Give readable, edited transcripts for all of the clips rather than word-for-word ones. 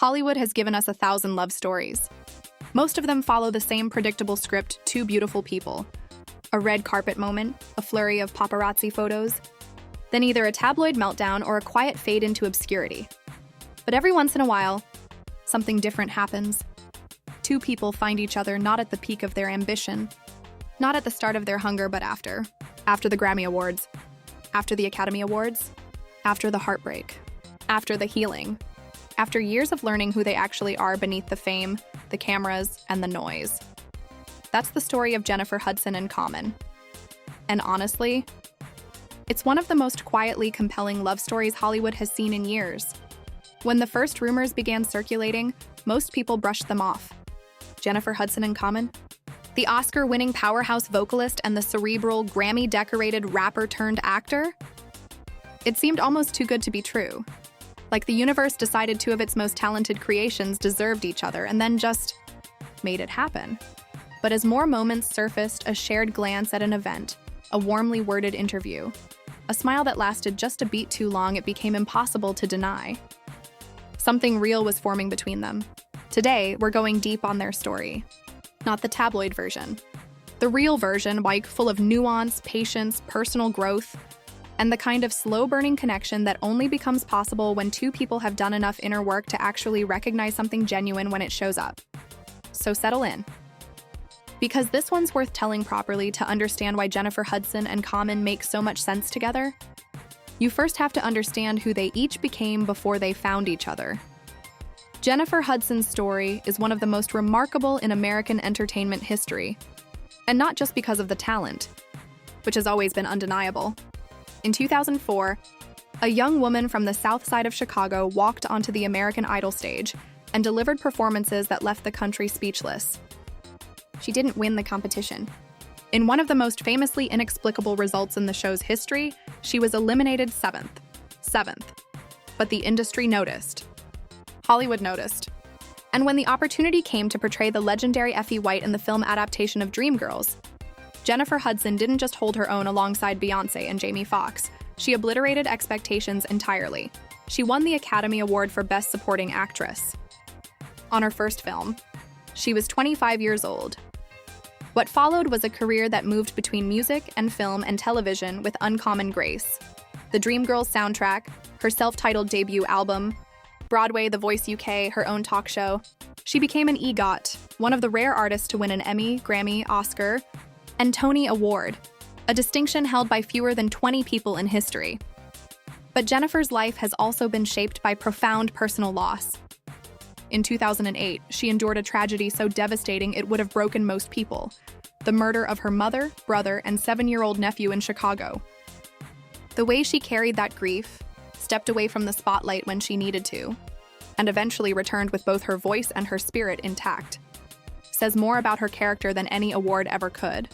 Hollywood has given us 1,000 love stories. Most of them follow the same predictable script: two beautiful people, a red carpet moment, a flurry of paparazzi photos, then either a tabloid meltdown or a quiet fade into obscurity. But every once in a while, something different happens. Two people find each other not at the peak of their ambition, not at the start of their hunger, but after the Grammy Awards, after the Academy Awards, after the heartbreak, after the healing, after years of learning who they actually are beneath the fame, the cameras, and the noise. That's the story of Jennifer Hudson and Common. And honestly, it's one of the most quietly compelling love stories Hollywood has seen in years. When the first rumors began circulating, most people brushed them off. Jennifer Hudson and Common? The Oscar-winning powerhouse vocalist and the cerebral, Grammy-decorated rapper-turned-actor? It seemed almost too good to be true. Like the universe decided two of its most talented creations deserved each other and then just made it happen. But as more moments surfaced, a shared glance at an event, a warmly worded interview, a smile that lasted just a beat too long, it became impossible to deny. Something real was forming between them. Today, we're going deep on their story. Not the tabloid version. The real version, like full of nuance, patience, personal growth, and the kind of slow-burning connection that only becomes possible when two people have done enough inner work to actually recognize something genuine when it shows up. So settle in. Because this one's worth telling properly to understand why Jennifer Hudson and Common make so much sense together. You first have to understand who they each became before they found each other. Jennifer Hudson's story is one of the most remarkable in American entertainment history, and not just because of the talent, which has always been undeniable. In 2004, a young woman from the south side of Chicago walked onto the American Idol stage and delivered performances that left the country speechless. She didn't win the competition. In one of the most famously inexplicable results in the show's history, she was eliminated seventh. But the industry noticed. Hollywood noticed. And when the opportunity came to portray the legendary Effie White in the film adaptation of Dreamgirls, Jennifer Hudson didn't just hold her own alongside Beyoncé and Jamie Foxx. She obliterated expectations entirely. She won the Academy Award for Best Supporting Actress. On her first film, she was 25 years old. What followed was a career that moved between music and film and television with uncommon grace. The Dreamgirls soundtrack, her self-titled debut album, Broadway, The Voice UK, her own talk show. She became an EGOT, one of the rare artists to win an Emmy, Grammy, Oscar, and Tony Award, a distinction held by fewer than 20 people in history. But Jennifer's life has also been shaped by profound personal loss. In 2008, she endured a tragedy so devastating it would have broken most people: the murder of her mother, brother, and 7-year-old nephew in Chicago. The way she carried that grief, stepped away from the spotlight when she needed to, and eventually returned with both her voice and her spirit intact, says more about her character than any award ever could.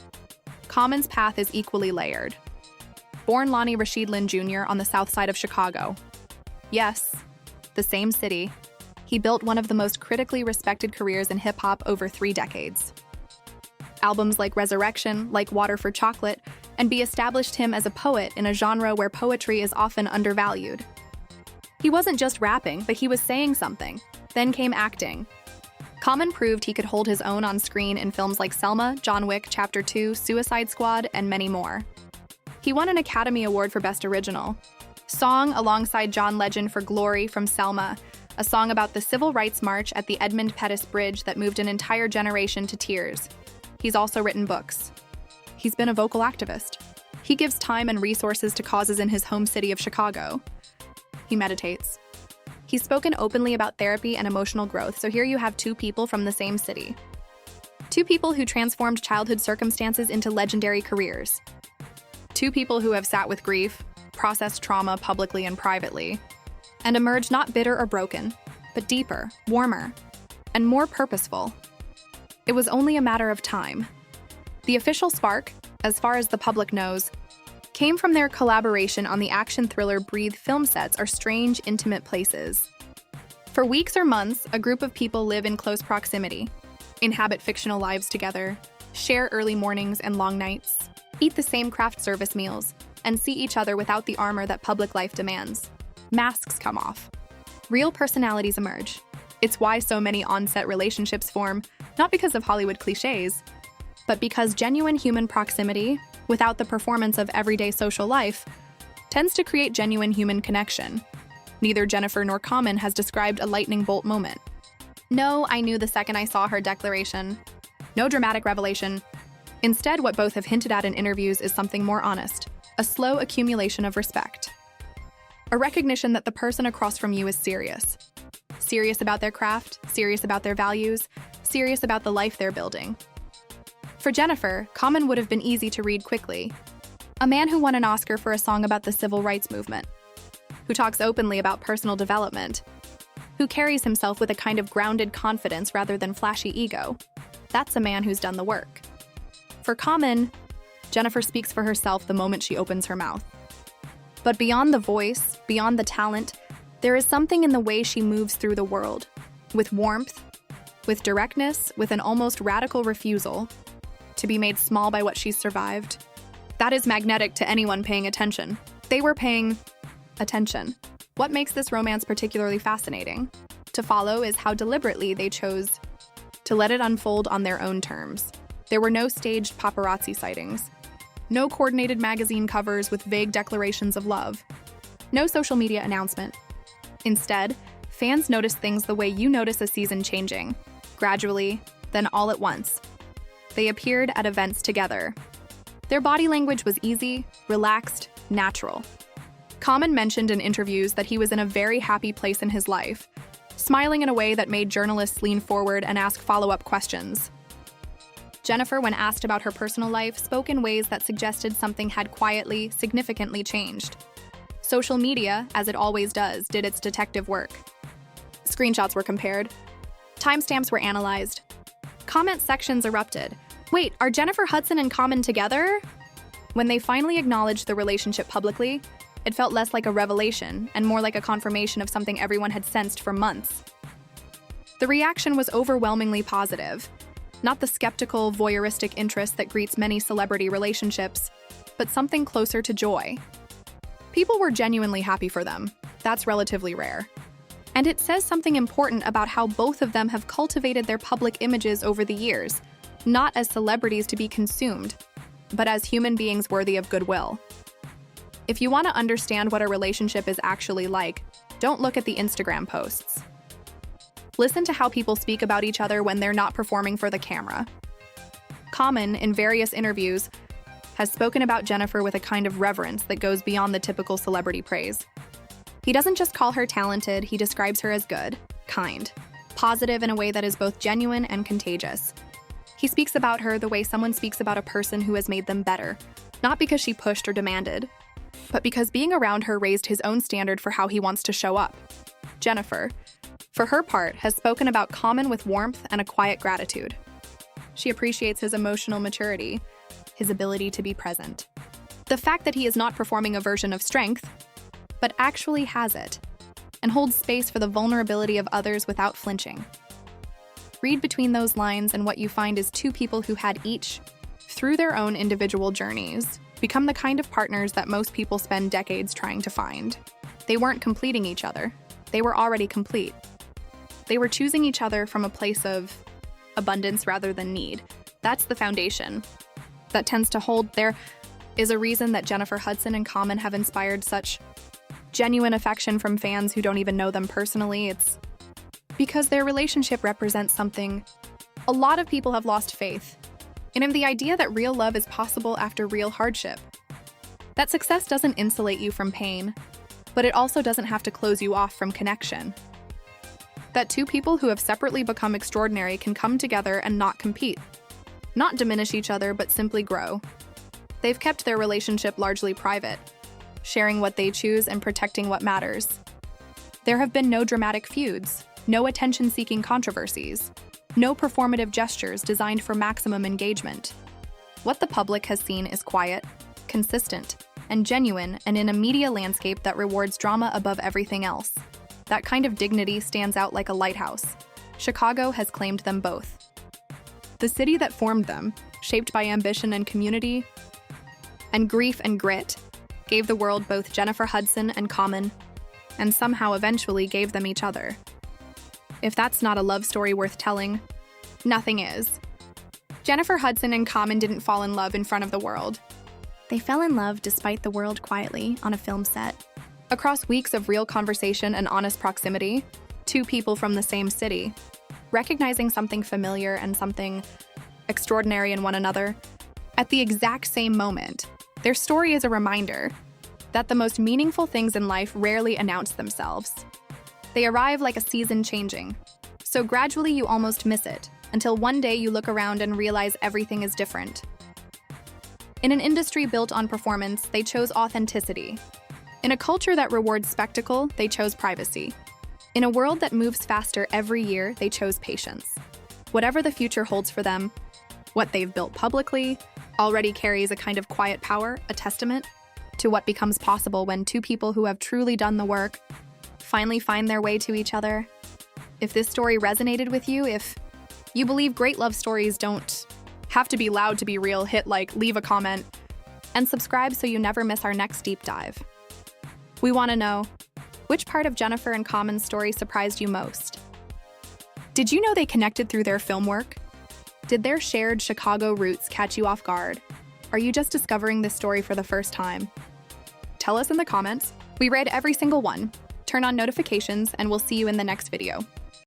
Common's path is equally layered. Born Lonnie Rashid Lynn Jr. on the south side of Chicago. Yes, the same city. He built one of the most critically respected careers in hip-hop over 3 decades. Albums like Resurrection, Like Water for Chocolate, and Be established him as a poet in a genre where poetry is often undervalued. He wasn't just rapping, but he was saying something. Then came acting. Common proved he could hold his own on screen in films like Selma, John Wick Chapter 2, Suicide Squad, and many more. He won an Academy Award for Best Original Song alongside John Legend for Glory from Selma, a song about the Civil Rights March at the Edmund Pettus Bridge that moved an entire generation to tears. He's also written books. He's been a vocal activist. He gives time and resources to causes in his home city of Chicago. He meditates. He's spoken openly about therapy and emotional growth, so here you have two people from the same city. Two people who transformed childhood circumstances into legendary careers. Two people who have sat with grief, processed trauma publicly and privately, and emerged not bitter or broken, but deeper, warmer, and more purposeful. It was only a matter of time. The official spark, as far as the public knows, came from their collaboration on the action thriller Breathe film sets are strange, intimate places. For weeks or months, a group of people live in close proximity, inhabit fictional lives together, share early mornings and long nights, eat the same craft service meals, and see each other without the armor that public life demands. Masks come off. Real personalities emerge. It's why so many on-set relationships form, not because of Hollywood cliches, but because genuine human proximity, without the performance of everyday social life, tends to create genuine human connection. Neither Jennifer nor Common has described a lightning bolt moment. No, I knew the second I saw her declaration. No dramatic revelation. Instead, what both have hinted at in interviews is something more honest, a slow accumulation of respect. A recognition that the person across from you is serious. Serious about their craft, serious about their values, serious about the life they're building. For Jennifer, Common would have been easy to read quickly. A man who won an Oscar for a song about the civil rights movement, who talks openly about personal development, who carries himself with a kind of grounded confidence rather than flashy ego. That's a man who's done the work. For Common, Jennifer speaks for herself the moment she opens her mouth. But beyond the voice, beyond the talent, there is something in the way she moves through the world, with warmth, with directness, with an almost radical refusal to be made small by what she's survived. That is magnetic to anyone paying attention. They were paying attention. What makes this romance particularly fascinating to follow is how deliberately they chose to let it unfold on their own terms. There were no staged paparazzi sightings, no coordinated magazine covers with vague declarations of love, no social media announcement. Instead, fans noticed things the way you notice a season changing, gradually, then all at once. They appeared at events together. Their body language was easy, relaxed, natural. Common mentioned in interviews that he was in a very happy place in his life, smiling in a way that made journalists lean forward and ask follow-up questions. Jennifer, when asked about her personal life, spoke in ways that suggested something had quietly, significantly changed. Social media, as it always does, did its detective work. Screenshots were compared. Timestamps were analyzed. Comment sections erupted. Wait, are Jennifer Hudson and Common together? When they finally acknowledged the relationship publicly, it felt less like a revelation and more like a confirmation of something everyone had sensed for months. The reaction was overwhelmingly positive. Not the skeptical, voyeuristic interest that greets many celebrity relationships, but something closer to joy. People were genuinely happy for them. That's relatively rare. And it says something important about how both of them have cultivated their public images over the years, not as celebrities to be consumed, but as human beings worthy of goodwill. If you want to understand what a relationship is actually like, don't look at the Instagram posts. Listen to how people speak about each other when they're not performing for the camera. Common, in various interviews, has spoken about Jennifer with a kind of reverence that goes beyond the typical celebrity praise. He doesn't just call her talented, he describes her as good, kind, positive in a way that is both genuine and contagious. He speaks about her the way someone speaks about a person who has made them better, not because she pushed or demanded, but because being around her raised his own standard for how he wants to show up. Jennifer, for her part, has spoken about Common with warmth and a quiet gratitude. She appreciates his emotional maturity, his ability to be present. The fact that he is not performing a version of strength, but actually has it, and holds space for the vulnerability of others without flinching. Read between those lines, and what you find is two people who had each, through their own individual journeys, become the kind of partners that most people spend decades trying to find. They weren't completing each other. They were already complete. They were choosing each other from a place of abundance rather than need. That's the foundation that tends to hold. There is a reason that Jennifer Hudson and Common have inspired such genuine affection from fans who don't even know them personally. It's because their relationship represents something a lot of people have lost faith in, the idea that real love is possible after real hardship. That success doesn't insulate you from pain, but it also doesn't have to close you off from connection. That two people who have separately become extraordinary can come together and not compete, not diminish each other, but simply grow. They've kept their relationship largely private, sharing what they choose and protecting what matters. There have been no dramatic feuds, no attention-seeking controversies, no performative gestures designed for maximum engagement. What the public has seen is quiet, consistent, and genuine, and in a media landscape that rewards drama above everything else. That kind of dignity stands out like a lighthouse. Chicago has claimed them both. The city that formed them, shaped by ambition and community, and grief and grit, gave the world both Jennifer Hudson and Common, and somehow eventually gave them each other. If that's not a love story worth telling, nothing is. Jennifer Hudson and Common didn't fall in love in front of the world. They fell in love despite the world quietly on a film set. Across weeks of real conversation and honest proximity, two people from the same city, recognizing something familiar and something extraordinary in one another, at the exact same moment, their story is a reminder that the most meaningful things in life rarely announce themselves. They arrive like a season changing, so gradually you almost miss it, until one day you look around and realize everything is different. In an industry built on performance, they chose authenticity. In a culture that rewards spectacle, they chose privacy. In a world that moves faster every year, they chose patience. Whatever the future holds for them, what they've built publicly already carries a kind of quiet power, a testament to what becomes possible when two people who have truly done the work finally find their way to each other. If this story resonated with you, if you believe great love stories don't have to be loud to be real, hit like, leave a comment, and subscribe so you never miss our next deep dive. We want to know, which part of Jennifer and Common's story surprised you most? Did you know they connected through their film work? Did their shared Chicago roots catch you off guard? Are you just discovering this story for the first time? Tell us in the comments. We read every single one. Turn on notifications, and we'll see you in the next video.